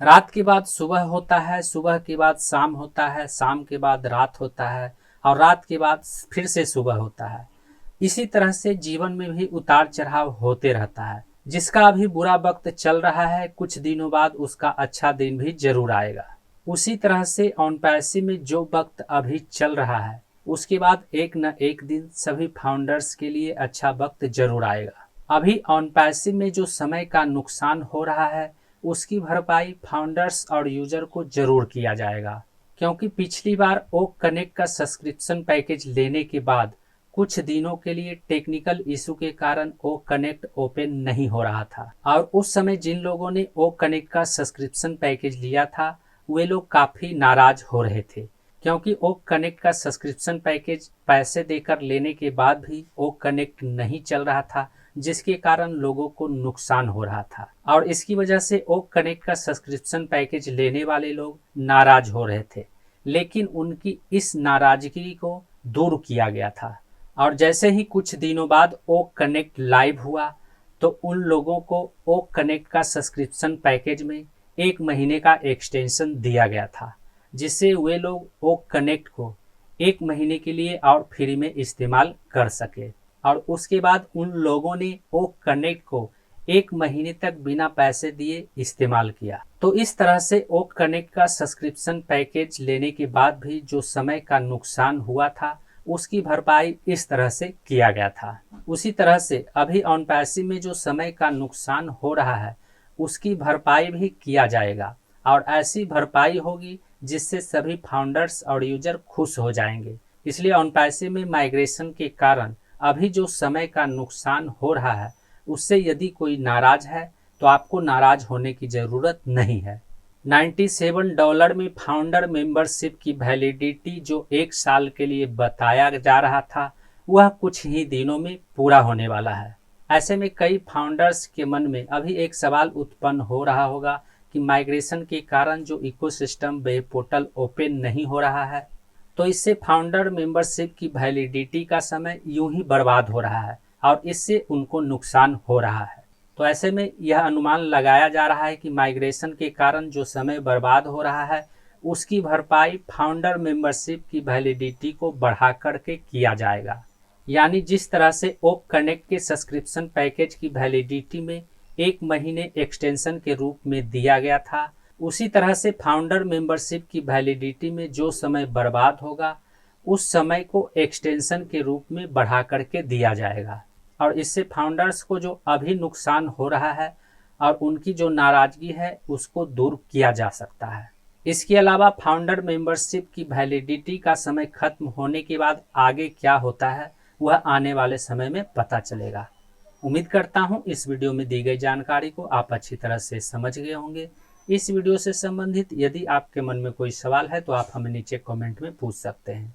रात के बाद सुबह होता है, सुबह के बाद शाम होता है, शाम के बाद रात होता है और रात के बाद फिर से सुबह होता है। इसी तरह से जीवन में भी उतार चढ़ाव होते रहता है। जिसका अभी बुरा वक्त चल रहा है, कुछ दिनों बाद उसका अच्छा दिन भी जरूर आएगा। उसी तरह से ऑन पैसे में जो वक्त अभी चल रहा है, उसके बाद एक न एक दिन सभी फाउंडर्स के लिए अच्छा वक्त जरूर आएगा। अभी ऑन पैसे में जो समय का नुकसान हो रहा है, उसकी भरपाई फाउंडर्स और यूजर को जरूर किया जाएगा। क्योंकि पिछली बार ओक कनेक्ट का सब्सक्रिप्शन पैकेज लेने के बाद कुछ दिनों के लिए टेक्निकल इशू के कारण ओक कनेक्ट ओपन नहीं हो रहा था और उस समय जिन लोगों ने ओक कनेक्ट का सब्सक्रिप्शन पैकेज लिया था, वे लोग काफी नाराज हो रहे थे। क्योंकि ओक कनेक्ट का सब्सक्रिप्शन पैकेज पैसे देकर लेने के बाद भी ओक कनेक्ट नहीं चल रहा था, जिसके कारण लोगों को नुकसान हो रहा था और इसकी वजह से ओक कनेक्ट का सब्सक्रिप्शन पैकेज लेने वाले लोग नाराज हो रहे थे। लेकिन उनकी इस नाराजगी को दूर किया गया था और जैसे ही कुछ दिनों बाद ओक कनेक्ट लाइव हुआ, तो उन लोगों को ओक कनेक्ट का सब्सक्रिप्शन पैकेज में 1 महीने का एक्सटेंशन दिया गया था, जिससे वे लोग ओक कनेक्ट को 1 महीने के लिए और फ्री में इस्तेमाल कर सके। और उसके बाद उन लोगों ने ओक कनेक्ट को 1 महीने तक बिना पैसे दिए इस्तेमाल किया। तो इस तरह से ओक कनेक्ट का सब्सक्रिप्शन पैकेज लेने के बाद भी जो समय का नुकसान हुआ था, उसकी भरपाई इस तरह से किया गया था। उसी तरह से अभी ऑन पैसे में जो समय का नुकसान हो रहा है, उसकी भरपाई भी किया जाएगा और ऐसी भरपाई होगी जिससे सभी फाउंडर्स और यूजर खुश हो जाएंगे। इसलिए ऑन पैसे में माइग्रेशन के कारण अभी जो समय का नुकसान हो रहा है, उससे यदि कोई नाराज है तो आपको नाराज होने की जरूरत नहीं है। $97 में फाउंडर मेंबरशिप की वैलिडिटी जो 1 साल के लिए बताया जा रहा था, वह कुछ ही दिनों में पूरा होने वाला है। ऐसे में कई फाउंडर्स के मन में अभी एक सवाल उत्पन्न हो रहा होगा कि माइग्रेशन के कारण जो इकोसिस्टम वेब पोर्टल ओपन नहीं हो रहा है, तो इससे फाउंडर मेंबरशिप की वैलिडिटी का समय यूं ही बर्बाद हो रहा है और इससे उनको नुकसान हो रहा है। तो ऐसे में यह अनुमान लगाया जा रहा है कि माइग्रेशन के कारण जो समय बर्बाद हो रहा है, उसकी भरपाई फाउंडर मेंबरशिप की वैलिडिटी को बढ़ा करके किया जाएगा। यानी जिस तरह से ओक कनेक्ट के सब्सक्रिप्शन पैकेज की वैलिडिटी में 1 महीने एक्सटेंशन के रूप में दिया गया था, उसी तरह से फाउंडर मेंबरशिप की वैलिडिटी में जो समय बर्बाद होगा, उस समय को एक्सटेंशन के रूप में बढ़ा करके दिया जाएगा और इससे फाउंडर्स को जो अभी नुकसान हो रहा है और उनकी जो नाराजगी है, उसको दूर किया जा सकता है। इसके अलावा फाउंडर मेंबरशिप की वैलिडिटी का समय खत्म होने के बाद आगे क्या होता है, वह आने वाले समय में पता चलेगा। उम्मीद करता हूं इस वीडियो में दी गई जानकारी को आप अच्छी तरह से समझ गए होंगे। इस वीडियो से संबंधित यदि आपके मन में कोई सवाल है तो आप हमें नीचे कमेंट में पूछ सकते हैं।